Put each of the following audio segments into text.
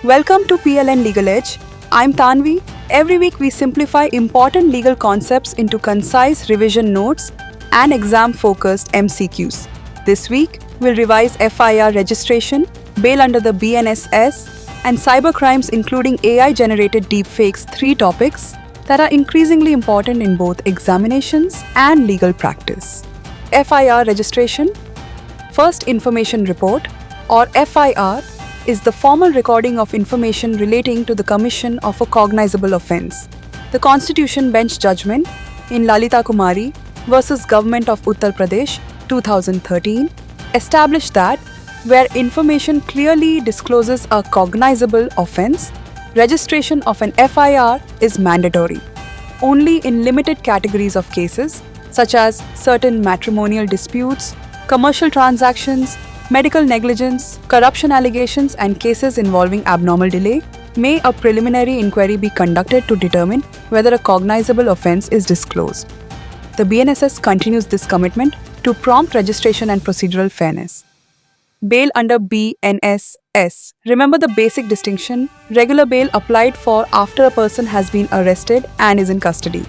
Welcome to PLN Legal Edge. I'm Tanvi. Every week we simplify important legal concepts into concise revision notes and exam-focused MCQs. This week, we'll revise FIR registration, bail under the BNSS, and cybercrimes including AI-generated deepfakes, three topics that are increasingly important in both examinations and legal practice. FIR registration. First Information Report, or FIR, is the formal recording of information relating to the commission of a cognizable offence. The Constitution Bench judgment in Lalita Kumari versus Government of Uttar Pradesh 2013 established that where information clearly discloses a cognizable offence, registration of an FIR is mandatory. Only in limited categories of cases, such as certain matrimonial disputes, commercial transactions, medical negligence, corruption allegations, and cases involving abnormal delay, may a preliminary inquiry be conducted to determine whether a cognizable offence is disclosed. The BNSS continues this commitment to prompt registration and procedural fairness. Bail under BNSS. Remember the basic distinction: regular bail applied for after a person has been arrested and is in custody.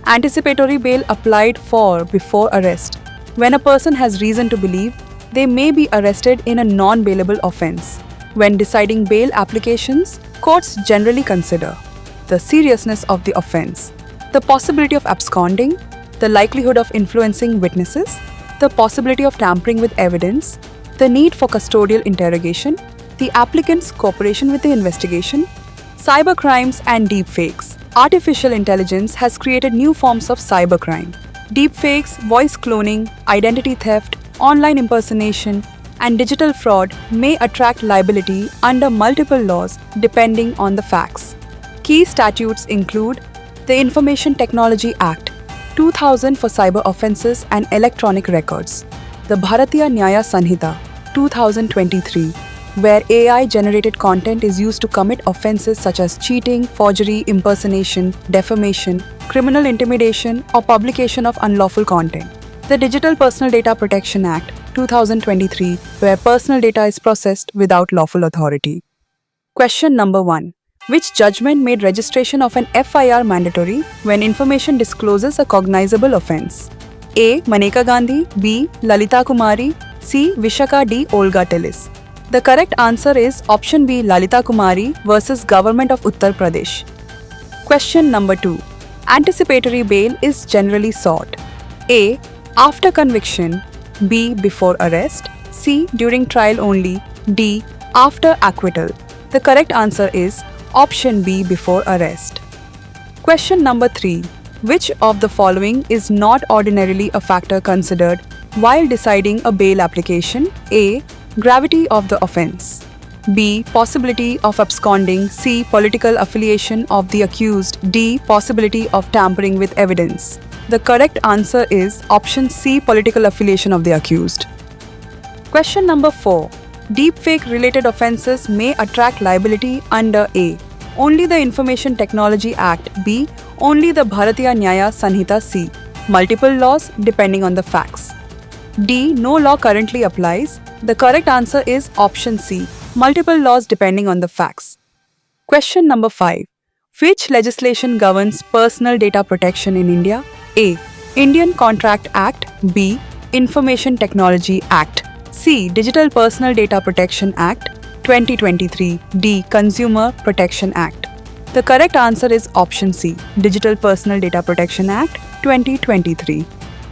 Anticipatory bail applied for before arrest, when a person has reason to believe they may be arrested in a non-bailable offence. When deciding bail applications, courts generally consider the seriousness of the offence, the possibility of absconding, the likelihood of influencing witnesses, the possibility of tampering with evidence, the need for custodial interrogation, the applicant's cooperation with the investigation. Cybercrimes and deepfakes. Artificial intelligence has created new forms of cybercrime. Deepfakes, voice cloning, identity theft, online impersonation, and digital fraud may attract liability under multiple laws depending on the facts. Key statutes include the Information Technology Act 2000 for cyber offences and electronic records, the Bharatiya Nyaya Sanhita 2023, where AI-generated content is used to commit offences such as cheating, forgery, impersonation, defamation, criminal intimidation, or publication of unlawful content. The Digital Personal Data Protection Act 2023, where personal data is processed without lawful authority. Question number 1. Which judgment made registration of an FIR mandatory when information discloses a cognizable offence? A. Maneka Gandhi, B. Lalita Kumari, C. Vishaka D. Olga Tillis. The correct answer is option B, Lalita Kumari versus Government of Uttar Pradesh. Question number 2. Anticipatory bail is generally sought: A. After conviction, B. Before arrest, C. During trial only, D. After acquittal. The correct answer is option B, before arrest. Question number 3. Which of the following is not ordinarily a factor considered while deciding a bail application? A. Gravity of the offence. B. Possibility of absconding. C. Political affiliation of the accused. D. Possibility of tampering with evidence. The correct answer is option C, political affiliation of the accused. Question number 4. Deepfake-related offences may attract liability under A. Only the Information Technology Act. B. Only the Bharatiya Nyaya Sanhita. C. Multiple laws depending on the facts. D. No law currently applies. The correct answer is option C, multiple laws depending on the facts. Question number 5. Which legislation governs personal data protection in India? A. Indian Contract Act. B. Information Technology Act. C. Digital Personal Data Protection Act 2023. D. Consumer Protection Act. The correct answer is option C, Digital Personal Data Protection Act 2023.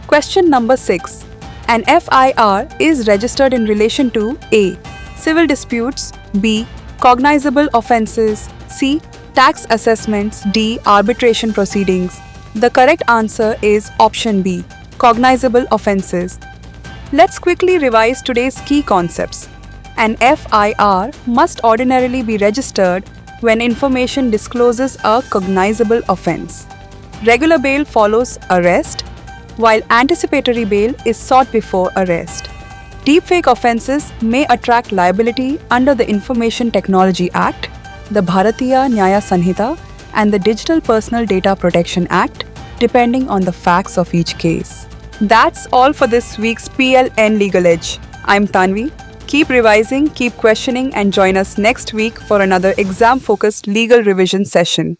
Question number 6. An FIR is registered in relation to A. Civil disputes, B. Cognizable offences, C. Tax assessments, D. Arbitration proceedings. The correct answer is option B, cognizable offences. Let's quickly revise today's key concepts. An FIR must ordinarily be registered when information discloses a cognizable offence. Regular bail follows arrest, while anticipatory bail is sought before arrest. Deepfake offences may attract liability under the Information Technology Act, the Bharatiya Nyaya Sanhita, and the Digital Personal Data Protection Act, depending on the facts of each case. That's all for this week's PLN Legal Edge. I'm Tanvi. Keep revising, keep questioning, and join us next week for another exam focused legal revision session.